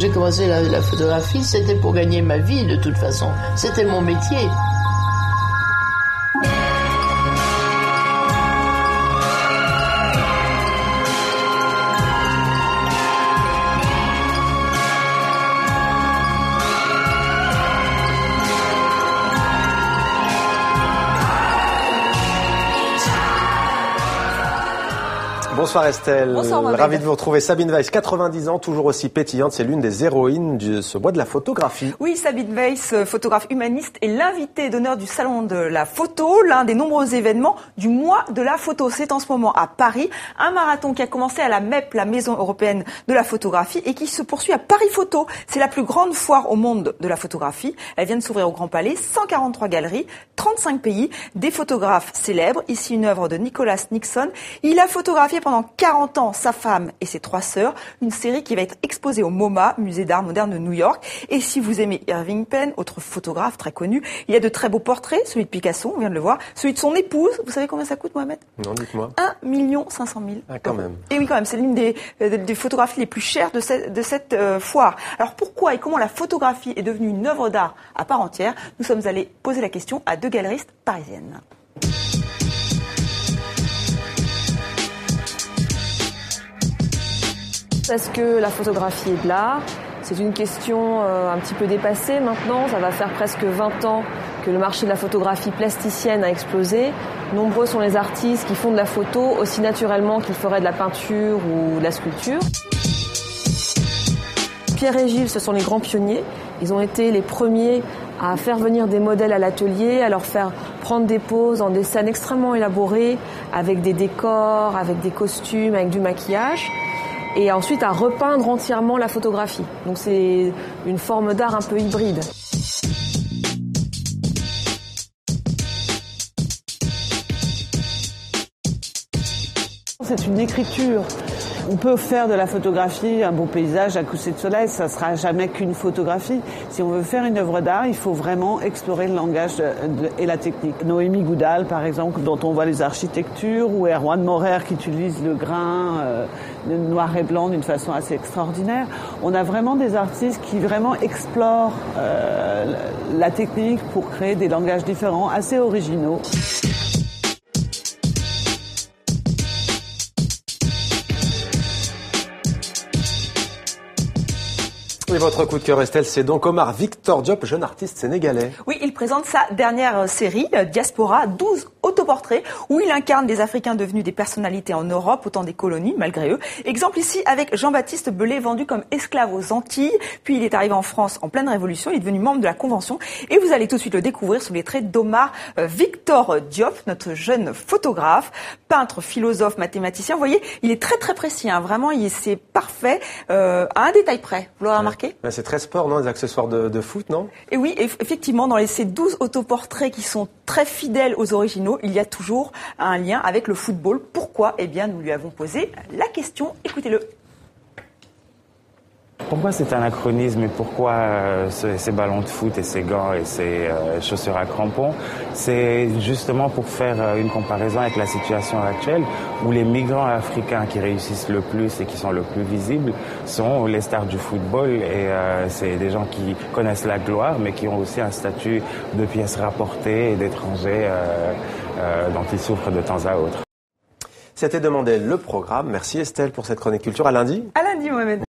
J'ai commencé la photographie, c'était pour gagner ma vie de toute façon. C'était mon métier. Bonsoir Estelle. Bonsoir Mohamed. Ravi de vous retrouver. Sabine Weiss, 90 ans, toujours aussi pétillante. C'est l'une des héroïnes de ce mois de la photographie. Oui, Sabine Weiss, photographe humaniste, est l'invitée d'honneur du Salon de la photo, l'un des nombreux événements du mois de la photo. C'est en ce moment à Paris, un marathon qui a commencé à la MEP, la Maison européenne de la photographie, et qui se poursuit à Paris Photo. C'est la plus grande foire au monde de la photographie. Elle vient de s'ouvrir au Grand Palais, 143 galeries, 35 pays, des photographes célèbres. Ici, une œuvre de Nicholas Nixon. Il a photographié pendant 40 ans sa femme et ses 3 sœurs, une série qui va être exposée au MoMA, Musée d'art moderne de New York. Et si vous aimez Irving Penn, autre photographe très connu, il y a de très beaux portraits, celui de Picasso, on vient de le voir, celui de son épouse. Vous savez combien ça coûte, Mohamed ? Non, dites-moi. 1 500 000 Ah, quand même. Et oui, quand même, c'est l'une des photographies les plus chères de cette foire. Alors pourquoi et comment la photographie est devenue une œuvre d'art à part entière ? Nous sommes allés poser la question à 2 galeristes parisiennes. Est-ce que la photographie est de l'art ? C'est une question un petit peu dépassée maintenant. Ça va faire presque 20 ans que le marché de la photographie plasticienne a explosé. Nombreux sont les artistes qui font de la photo aussi naturellement qu'ils feraient de la peinture ou de la sculpture. Pierre et Gilles, ce sont les grands pionniers. Ils ont été les premiers à faire venir des modèles à l'atelier, à leur faire prendre des poses dans des scènes extrêmement élaborées, avec des décors, avec des costumes, avec du maquillage. Et ensuite à repeindre entièrement la photographie. Donc c'est une forme d'art un peu hybride. C'est une écriture. On peut faire de la photographie, un beau paysage, un coucher de soleil, ça sera jamais qu'une photographie. Si on veut faire une œuvre d'art, il faut vraiment explorer le langage et la technique. Noémie Goudal, par exemple, dont on voit les architectures, ou Erwan Morer qui utilise le grain le noir et blanc d'une façon assez extraordinaire. On a vraiment des artistes qui vraiment explorent la technique pour créer des langages différents, assez originaux. Et votre coup de cœur, Estelle, c'est donc Omar Victor Diop, jeune artiste sénégalais. Oui, il présente sa dernière série, Diaspora, 12 autoportraits, où il incarne des Africains devenus des personnalités en Europe, au temps des colonies, malgré eux. Exemple ici avec Jean-Baptiste Belay, vendu comme esclave aux Antilles. Puis il est arrivé en France en pleine Révolution, il est devenu membre de la Convention. Et vous allez tout de suite le découvrir sous les traits d'Omar Victor Diop, notre jeune photographe, peintre, philosophe, mathématicien. Vous voyez, il est très très précis, hein. Vraiment, c'est parfait, à un détail près. Vous l'aurez remarqué ? C'est très sport, non ? Des accessoires de foot, non ? Et oui, effectivement, dans ces 12 autoportraits qui sont très fidèles aux originaux, il y a toujours un lien avec le football. Pourquoi ? Eh bien, nous lui avons posé la question. Écoutez-le. Pourquoi cet anachronisme et pourquoi ces ballons de foot et ces gants et ces chaussures à crampons? C'est justement pour faire une comparaison avec la situation actuelle où les migrants africains qui réussissent le plus et qui sont le plus visibles sont les stars du football et c'est des gens qui connaissent la gloire mais qui ont aussi un statut de pièces rapportées et d'étrangers dont ils souffrent de temps à autre. C'était demandé le programme. Merci Estelle pour cette chronique culture. À lundi. À lundi, Mohamed.